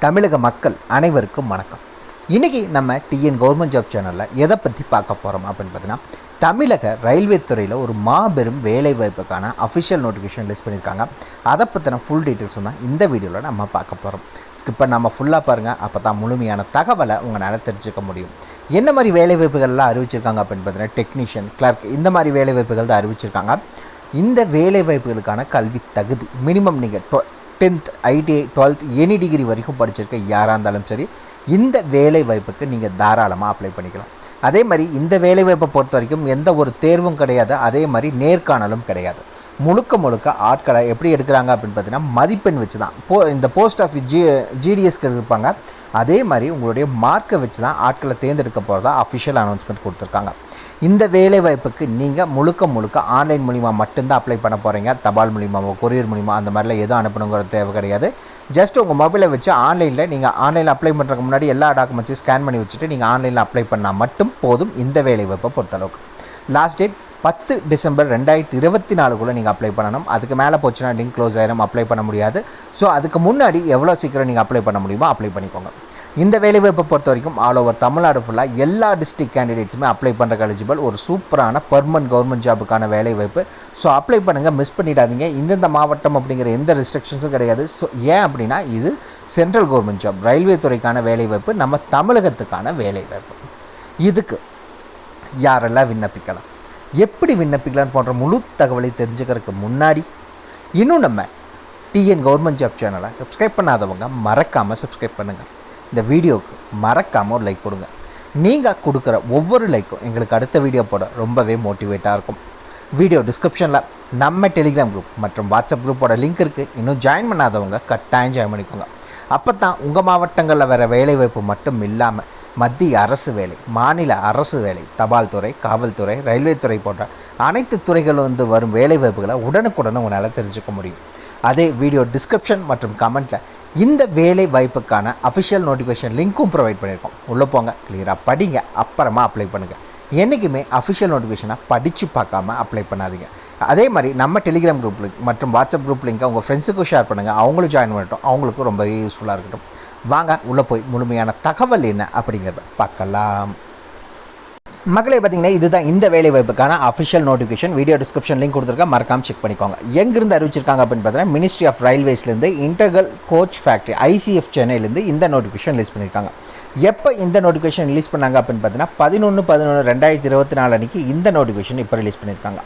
தமிழக மக்கள் அனைவருக்கும் வணக்கம். இன்றைக்கி நம்ம டிஎன் கவர்மெண்ட் ஜாப் சேனலில் எதை பற்றி பார்க்க போகிறோம் அப்படின்னு பார்த்தீங்கன்னா, தமிழக ரயில்வே துறையில் ஒரு மாபெரும் வேலைவாய்ப்புக்கான அஃபிஷியல் நோட்டிஃபிகேஷன் லிஸ்ட் பண்ணியிருக்காங்க. அதை பற்றின ஃபுல் டீட்டெயில்ஸ் தான் இந்த வீடியோவில் நம்ம பார்க்க போகிறோம். ஸ்கிப் பண்ணாமல் ஃபுல்லாக பாருங்கள், அப்போ தான் முழுமையான தகவலை உங்களால் தெரிஞ்சுக்க முடியும். என்ன மாதிரி வேலைவாய்ப்புகள்லாம் அறிவிச்சிருக்காங்க அப்படின்னு பார்த்தீங்கன்னா, டெக்னீஷியன், கிளர்க் இந்த மாதிரி வேலைவாய்ப்புகள் தான் அறிவிச்சிருக்காங்க. இந்த வேலைவாய்ப்புகளுக்கான கல்வி தகுதி மினிமம் நீங்கள் 10th ITI 12th any degree வரைக்கும் படிச்சிருக்க யாராக இருந்தாலும் சரி, இந்த வேலை வாய்ப்புக்கு நீங்கள் தாராளமாக அப்ளை பண்ணிக்கலாம். அதே மாதிரி இந்த வேலைவாய்ப்பை பொறுத்த வரைக்கும் எந்த ஒரு தேர்வும் கிடையாது, அதே மாதிரி நேர்காணலும் கிடையாது. முழுக்க ஆட்களை எப்படி எடுக்கிறாங்க அப்படின்னு பார்த்தீங்கன்னா, மதிப்பெண் வச்சு தான் இந்த போஸ்ட் ஆஃபீஸ் ஜிடிஎஸ்க்கு இருப்பாங்க. அதே மாதிரி உங்களுடைய மார்க்கை வச்சு தான் ஆட்களை தேர்ந்தெடுக்க போகிறதா அஃபிஷியல் அனௌன்ஸ்மெண்ட் கொடுத்துருக்காங்க. இந்த வேலைவாய்ப்புக்கு நீங்கள் முழுக்க ஆன்லைன் மூலிமா மட்டும்தான் அப்ளை பண்ண போகிறீங்க. தபால் மூலிமாவோ கொரியர் மூலிமா அந்த மாதிரிலாம் எதுவும் அனுப்பணுங்கிற தேவை கிடையாது. ஜஸ்ட் உங்கள் மொபைலை வச்சு ஆன்லைனில் அப்ளை பண்ணுறதுக்கு முன்னாடி எல்லா டாக்குமெண்ட்ஸையும் ஸ்கேன் பண்ணி வச்சுட்டு நீங்கள் ஆன்லைனில் அப்ளை பண்ணால் மட்டும் போதும். இந்த வேலைவாய்ப்பை பொறுத்தளவுக்கு லாஸ்ட் டேட் 10 டிசம்பர் 2024 நீங்கள் அப்ளை பண்ணணும். அதுக்கு மேலே போச்சுன்னா லிங்க் க்ளோஸ் ஆயிரும், அப்ளை பண்ண முடியாது. ஸோ அதுக்கு முன்னாடி எவ்வளோ சீக்கிரம் நீங்கள் அப்ளை பண்ண முடியுமோ அப்ளை பண்ணிக்கோங்க. இந்த வேலைவாய்ப்பை பொறுத்த வரைக்கும் ஆல் ஓவர் தமிழ்நாடு ஃபுல்லாக எல்லா டிஸ்ட்ரிக்ட் கேண்டிடேட்ஸுமே அப்ளை பண்ணுறக்கு எலிஜிபிள். ஒரு சூப்பரான பர்மனன்ட் கவர்மெண்ட் ஜாபுக்கான வேலைவாய்ப்பு. ஸோ அப்ளை பண்ணுங்கள், மிஸ் பண்ணிடாதீங்க. இந்தந்த மாவட்டம் அப்படிங்கிற எந்த ரெஸ்ட்ரிக்ஷன்ஸும் கிடையாது. ஸோ ஏன் அப்படின்னா, இது சென்ட்ரல் கவர்மெண்ட் ஜாப், ரயில்வே துறைக்கான வேலைவாய்ப்பு, நம்ம தமிழகத்துக்கான வேலைவாய்ப்பு. இதுக்கு யாரெல்லாம் விண்ணப்பிக்கலாம், எப்படி விண்ணப்பிக்கலான்னு போன்ற முழு தகவலை தெரிஞ்சுக்கிறதுக்கு முன்னாடி இன்னும் நம்ம டிஎன் கவர்மெண்ட் ஜாப் சேனலை சப்ஸ்கிரைப் பண்ணாதவங்க மறக்காமல் சப்ஸ்கிரைப் பண்ணுங்கள். இந்த வீடியோவுக்கு மறக்காமல் ஒரு லைக் கொடுங்க. நீங்கள் கொடுக்குற ஒவ்வொரு லைக்கும் எங்களுக்கு அடுத்த வீடியோ போட ரொம்பவே மோட்டிவேட்டாக இருக்கும். வீடியோ டிஸ்கிரிப்ஷனில் நம்ம டெலிகிராம் குரூப் மற்றும் வாட்ஸ்அப் குரூப்போட லிங்க் இருக்குது. இன்னும் ஜாயின் பண்ணாதவங்க கட்டாயம் ஜாயின் பண்ணிக்கோங்க. அப்போ தான் உங்கள் மாவட்டங்களில் வர வேலைவாய்ப்பு மட்டும் இல்லாமல் மத்திய அரசு வேலை, மாநில அரசு வேலை, தபால் துறை, காவல்துறை, ரயில்வே துறை போன்ற அனைத்து துறைகளும் வரும் வேலைவாய்ப்புகளை உடனுக்குடன் உங்களால் தெரிஞ்சுக்க முடியும். அதே வீடியோ டிஸ்கிரிப்ஷன் மற்றும் கமெண்ட்டில் இந்த வேலை வாய்ப்புக்கான அஃபிஷியல் நோட்டிஃபிகேஷன் லிங்க்கும் ப்ரொவைட் பண்ணியிருக்கோம். உள்ளே போங்க, கிளியராக படிங்க, அப்புறமா அப்ளை பண்ணுங்கள். என்றைக்குமே அஃபிஷியல் நோட்டிஃபிகேஷனை படித்து பார்க்காம அப்ளை பண்ணாதீங்க. அதே மாதிரி நம்ம டெலிகிராம் குரூப் லிங்க் மற்றும் வாட்ஸ்அப் குரூப் லிங்க்கை உங்கள் ஃப்ரெண்ட்ஸுக்கும் ஷேர் பண்ணுங்கள். அவங்களும் ஜாயின் பண்ணட்டும், அவங்களுக்கும் ரொம்பவே யூஸ்ஃபுல்லாக இருக்கட்டும். வாங்க உள்ளே போய் முழுமையான தகவல் என்ன அப்படிங்கிறத பார்க்கலாம். மக்களே, பார்த்தீங்கன்னா இதுதான் இந்த வேலைவாய்ப்புக்கான official notification. Video description link கொடுத்துருக்கேன், மறக்காமல் செக் பண்ணிக்கோங்க. எங்கிருந்து அறிவிச்சிருக்காங்க அப்படின்னு பார்த்தீங்கன்னா, மினிஸ்ட்ரி ஆஃப் ரயில்வேஸ்லேருந்து இன்டெக்ரல் கோச் ஃபேக்ட்ரி ICF சென்னையிலேருந்து இந்த நோட்டிஃபிகேஷன் ரிலீஸ் பண்ணியிருக்காங்க. எப்போ இந்த நோட்டிஃபிகேஷன் ரிலீஸ் பண்ணாங்க அப்படின்னு பார்த்தீங்கன்னா, 11/11/2024 அன்றைக்கி இந்த நோட்டிஃபிகேஷன் இப்போ ரிலீஸ் பண்ணியிருக்காங்க.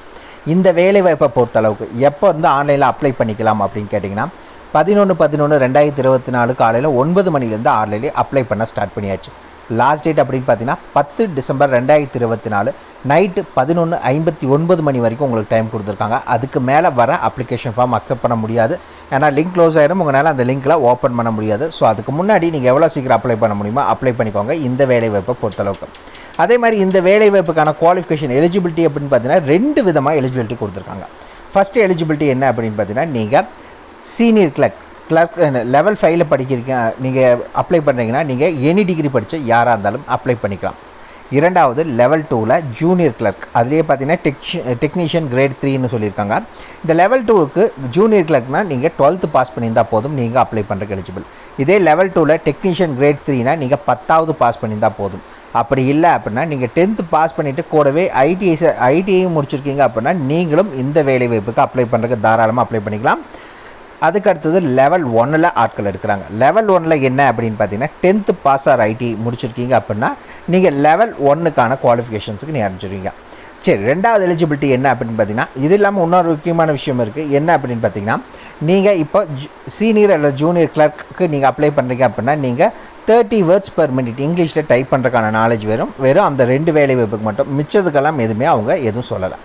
இந்த வேலைவாய்ப்பை பொறுத்தளவுக்கு எப்போ இருந்து ஆன்லைனில் அப்ளை பண்ணிக்கலாம் அப்படின்னு கேட்டிங்கன்னா, 11/11/2024 காலையில் 9 மணிலேருந்து ஆன்லைனில் அப்ளை பண்ண ஸ்டார்ட் பண்ணியாச்சு. லாஸ்ட் டேட் அப்படின்னு பார்த்தீங்கன்னா 10 டிசம்பர் 2024 நைட்டு 11:59 மணி வரைக்கும் உங்களுக்கு டைம் கொடுத்துருக்காங்க. அதுக்கு மேலே வர அப்ளிகேஷன் ஃபார்ம் அக்செப்ட் பண்ண முடியாது. ஏன்னா லிங்க் க்ளோஸ் ஆகிடும், உங்களால் அந்த லிங்க்கில் ஓப்பன் பண்ண முடியாது. ஸோ அதுக்கு முன்னாடி நீங்கள் எவ்வளோ சீக்கிரம் அப்ளை பண்ண முடியுமோ அப்ளை பண்ணிக்கோங்க இந்த வேலைவாய்ப்பை பொறுத்தளவுக்கு. அதே மாதிரி இந்த வேலைவாய்ப்புக்கான குவாலிஃபிகேஷன் எலிஜிபிலிட்டி அப்படின்னு பார்த்தீங்கன்னா 2 விதமாக எலிஜிபிலிட்டி கொடுத்துருக்காங்க. ஃபஸ்ட்டு எலிஜிபிலிட்டி என்ன அப்படின்னு பார்த்தீங்கன்னா, நீங்கள் சீனியர் கிளர்க் லெவல் 5 படிக்கிறீங்க, நீங்கள் அப்ளை பண்ணுறீங்கன்னா நீங்கள் எனி டிகிரி படித்த யாராக இருந்தாலும் அப்ளை பண்ணிக்கலாம். இரண்டாவது லெவல் 2ல் ஜூனியர் கிளர்க், அதுலேயே பார்த்தீங்கன்னா டெக்னீஷியன் கிரேட் 3ன்னு சொல்லியிருக்காங்க. இந்த லெவல் 2க்கு ஜூனியர் கிளர்க்னால் நீங்கள் 12th பாஸ் பண்ணியிருந்தால் போதும், நீங்கள் அப்ளை பண்ணுறதுக்கு எலிஜிபிள். இதே லெவல் 2ல் டெக்னீஷியன் கிரேட் 3னா நீங்கள் 10வது பாஸ் பண்ணியிருந்தால் போதும். அப்படி இல்லை அப்படின்னா நீங்கள் 10th பாஸ் பண்ணிவிட்டு கூடவே ஐடிஐயும் முடிச்சிருக்கீங்க அப்படின்னா நீங்களும் இந்த வேலைவாய்ப்புக்கு அப்ளை பண்ணுறதுக்கு தாராளமாக அப்ளை பண்ணிக்கலாம். அதுக்கு அடுத்தது லெவல் 1ல் ஆட்கள் எடுக்கிறாங்க. லெவல் 1ல் என்ன அப்படின்னு பார்த்தீங்கன்னா, 10th பாஸ் ஆர் ஐடி முடிச்சிருக்கீங்க அப்படின்னா நீங்கள் லெவல் 1க்கான குவாலிஃபிகேஷன்ஸுக்கு நீங்கள் அனுப்பிச்சிருவீங்க. சரி, ரெண்டாவது எலிஜிபிலிட்டி என்ன அப்படின்னு பார்த்தீங்கன்னா, இது இல்லாமல் இன்னொரு முக்கியமான விஷயம் இருக்குது. என்ன அப்படின்னு பார்த்தீங்கன்னா, நீங்கள் இப்போ சீனியர் அல்லது ஜூனியர் கிளர்க்கு நீங்கள் அப்ளை பண்ணுறீங்க அப்படின்னா நீங்கள் 30 words per minute இங்கிலீஷில் டைப் பண்ணுறதுக்கான நாலேஜ் வெறும் அந்த 2 வேலைவாய்ப்புக்கு மட்டும். மிச்சதுக்கெல்லாம் எதுவுமே அவங்க எதுவும் சொல்லலை.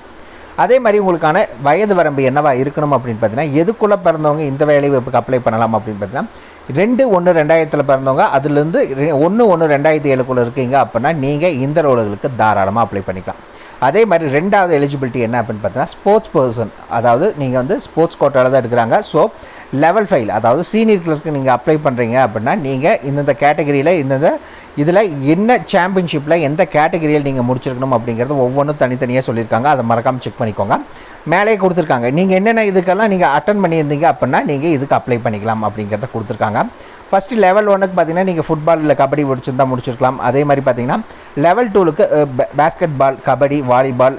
அதே மாதிரி உங்களுக்கான வயது வரம்பு என்னவா இருக்கணும் அப்படின்னு பார்த்தீங்கன்னா, எதுக்குள்ளே பிறந்தவங்க இந்த வேலைவாய்ப்புக்கு அப்ளை பண்ணலாம் அப்படின்னு பார்த்தீங்கன்னா, 2/1/2000 பிறந்தவங்க அதுலேருந்து 1/1/2007 இருக்கீங்க அப்படின்னா நீங்கள் இந்த ரோல்களுக்கு தாராளமாக அப்ளை பண்ணிக்கலாம். அதே மாதிரி ரெண்டாவது எலிஜிபிலிட்டி என்ன அப்படின்னு பார்த்தீங்கன்னா, ஸ்போர்ட்ஸ் பர்சன், அதாவது நீங்கள் ஸ்போர்ட்ஸ் கோட்டாவில் தான் எடுக்கிறாங்க. ஸோ லெவல் 5 அதாவது சீனியர் கிளர்க்கு நீங்கள் அப்ளை பண்ணுறீங்க அப்படின்னா நீங்கள் இந்த கேட்டகரியில் இதில் என்ன சாம்பியன்ஷிப்பில் எந்த கேட்டகரியில் நீங்கள் முடிச்சிருக்கணும் அப்படிங்கிறது ஒவ்வொன்றும் தனித்தனியாக சொல்லியிருக்காங்க. அதை மறக்காமல் செக் பண்ணிக்கோங்க. மேலே கொடுத்துருக்காங்க நீங்கள் என்னென்ன இதுக்கெல்லாம் நீங்கள் அட்டன் பண்ணியிருந்தீங்க அப்படின்னா நீங்கள் இதுக்கு அப்ளை பண்ணிக்கலாம் அப்படிங்கிறத கொடுத்துருக்காங்க. ஃபஸ்ட்டு லெவல் 1க்கு பார்த்தீங்கன்னா நீங்கள் ஃபுட்பால் இல்லை கபடி முடிச்சிருந்தால் முடிச்சிருக்கலாம். அதே மாதிரி பார்த்தீங்கன்னா லெவல் 2க்கு பேஸ்கெட் பால், கபடி, வாலிபால்,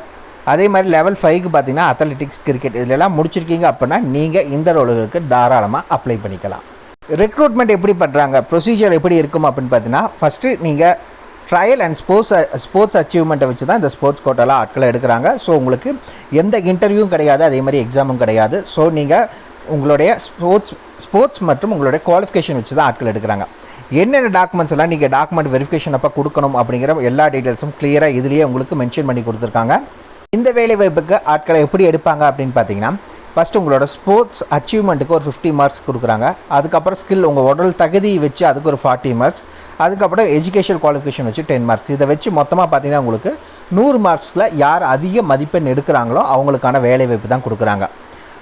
அதே மாதிரி லெவல் 5க்கு பார்த்தீங்கன்னா அத்லெட்டிக்ஸ், கிரிக்கெட் இதிலெல்லாம் முடிச்சிருக்கீங்க அப்படின்னா நீங்கள் இந்த ரோலுகளுக்கு தாராளமாக அப்ளை பண்ணிக்கலாம். ரெக்ரூட்மெண்ட் எப்படி பண்ணுறாங்க, ப்ரொசீஜர் எப்படி இருக்கும் அப்படின்னு பார்த்தீங்கன்னா, ஃபஸ்ட்டு நீங்கள் ட்ரையல் அண்ட் ஸ்போர்ட்ஸ் அச்சீவ்மெண்ட்டை வச்சு தான் இந்த ஸ்போர்ட்ஸ் கோட்டாலாம் ஆட்களை எடுக்கிறாங்க. ஸோ உங்களுக்கு எந்த இன்டர்வியூவும் கிடையாது, அதே மாதிரி எக்ஸாமும் கிடையாது. ஸோ நீங்கள் உங்களுடைய ஸ்போர்ட்ஸ் மற்றும் உங்களுடைய குவாலிஃபிகேஷன் வச்சு தான் ஆட்கள் எடுக்கிறாங்க. என்னென்ன டாக்குமெண்ட்ஸ் எல்லாம் நீங்கள் டாக்குமெண்ட் வெரிஃபிகேஷன் அப்போ கொடுக்கணும் அப்படிங்கிற எல்லா டீட்டெயில்ஸும் கிளியராக இதுலேயே உங்களுக்கு மென்ஷன் பண்ணி கொடுத்துருக்காங்க. இந்த வேலை வாய்ப்புக்கு ஆட்களை எப்படி எடுப்பாங்க அப்படின்னு பார்த்தீங்கன்னா, ஃபஸ்ட்டு உங்களோட ஸ்போர்ட்ஸ் அச்சீவ்மெண்ட்டுக்கு ஒரு 50 மார்க்ஸ் கொடுக்குறாங்க. அதுக்கப்புறம் ஸ்கில் உங்கள் உடல் தகுதி வச்சு அதுக்கு ஒரு 40 மார்க்ஸ். அதுக்கப்புறம் எஜுகேஷன் குவாலிஃபிகேஷன் வச்சு 10 மார்க்ஸ். இதை வச்சு மொத்தமாக பார்த்தீங்கன்னா உங்களுக்கு 100 மார்க்ஸில் யார் அதிக மதிப்பெண் எடுக்கிறாங்களோ அவங்களுக்கான வேலை வாய்ப்பு தான் கொடுக்குறாங்க.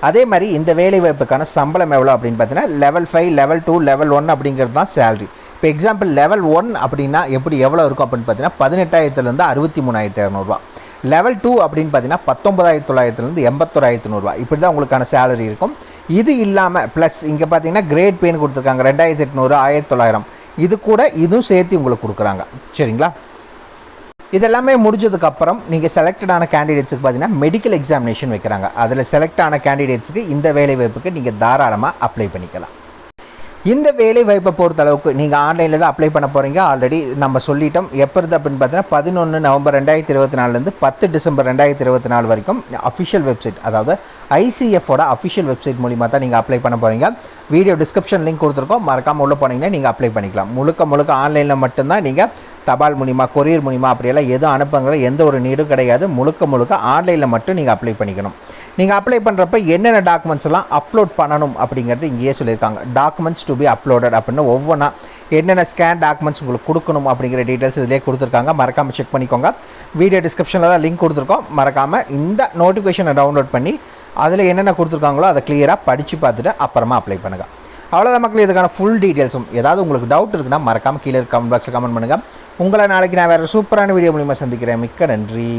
அதே மாதிரி இந்த வேலை வாய்ப்புக்கான சம்பளம் எவ்வளோ அப்படின்னு பார்த்தீங்கன்னா, லெவல் 5, லெவல் 2, லெவல் 1 அப்படிங்கிறது தான் சேலரி. இப்போ எக்ஸாம்பிள் லெவல் 1 அப்படின்னா எவ்வளோ இருக்கும் அப்படின்னு பார்த்தீங்கன்னா 18,000 63,200 லெவல் 2 அப்படின்னு பார்த்தீங்கன்னா 19,900 81,100 இப்படி தான் உங்களுக்கான சேலரி இருக்கும். இது இல்லாமல் ப்ளஸ் இங்கே பார்த்தீங்கன்னா கிரேட் பேன்னு கொடுத்துருக்காங்க 2,800 1900 இது கூட இதுவும் சேர்த்து உங்களுக்கு கொடுக்குறாங்க. சரிங்களா? இதெல்லாமே முடிஞ்சதுக்கப்புறம் நீங்கள் செலக்டடான கேண்டிடேட்ஸுக்கு பார்த்தீங்கன்னா மெடிக்கல் எக்ஸாமினேஷன் வைக்கிறாங்க. அதில் செலக்ட் ஆன கேண்டிடேட்ஸுக்கு இந்த வேலை வாய்ப்புக்கு நீங்கள் தாராளமாக அப்ளை பண்ணிக்கலாம். இந்த வேலை வாய்ப்பை பொறுத்தளவுக்கு நீங்கள் ஆன்லைனில் தான் அப்ளை பண்ண போகிறீங்க. ஆல்ரெடி நம்ம சொல்லிட்டோம். எப்போ இருந்து அப்படின்னு பார்த்தீங்கன்னா 11 நவம்பர் 2024 10 டிசம்பர் 2024 வரைக்கும் அஃபிஷியல் வெப்சைட், அதாவது ஐசிஎஃபோட அஃபிஷியல் வெப்சைட் மூலிமா தான் நீங்கள் அப்ளை பண்ண போகிறீங்க. வீடியோ டிஸ்கிரிப்ஷன் லிங்க் கொடுத்துருக்கோம், மறக்காமல் உள்ளே போனீங்கன்னா நீங்கள் அப்ளை பண்ணிக்கலாம். முழுக்க ஆன்லைனில் மட்டும்தான் நீங்கள் தபால் மூலிமா, கொரியர் மூலிமா அப்படியெல்லாம் எதுவும் அனுப்புங்கிற எந்த ஒரு நீடும் கிடையாது. முழுக்க ஆன்லைனில் மட்டும் நீங்கள் அப்ளை பண்ணிக்கணும். நீங்கள் அப்ளை பண்ணுறப்ப என்னென்ன டாக்குமெண்ட்ஸ் எல்லாம் அப்லோட் பண்ணணும் அப்படிங்கிறது இங்கேயே சொல்லியிருக்காங்க. டாக்குமெண்ட்ஸ் டு பி அப்லோடட் அப்படின்னு ஒவ்வொன்றா என்னென்ன ஸ்கேன் டாக்குமெண்ட்ஸ் உங்களுக்கு கொடுக்கணும் அப்படிங்கிற டீட்டெயில்ஸ் இதிலே கொடுத்துருக்காங்க. மறக்காமல் செக் பண்ணிக்கோங்க. வீடியோ டிஸ்கிரிப்ஷனில் தான் லிங்க் கொடுத்துருக்கோம். மறக்காமல் இந்த நோட்டிஃபிகேஷனை டவுன்லோட் பண்ணி அதில் என்னென்ன கொடுத்துருக்காங்களோ அதை கிளியராக படித்து பார்த்துட்டு அப்புறமா அப்ளை பண்ணுங்கள். அவ்வளோதான் மக்கள். இதுக்கான ஃபுல் டீட்டெயில்ஸும் ஏதாவது உங்களுக்கு டவுட் இருக்குன்னா மறக்காமல் கீழே கமெண்ட் பாக்ஸில் கமெண்ட் பண்ணுங்கள். உங்களை நாளைக்கு நான் வேறு சூப்பரான வீடியோ மூலிமா சந்திக்கிறேன். மிக்க நன்றி.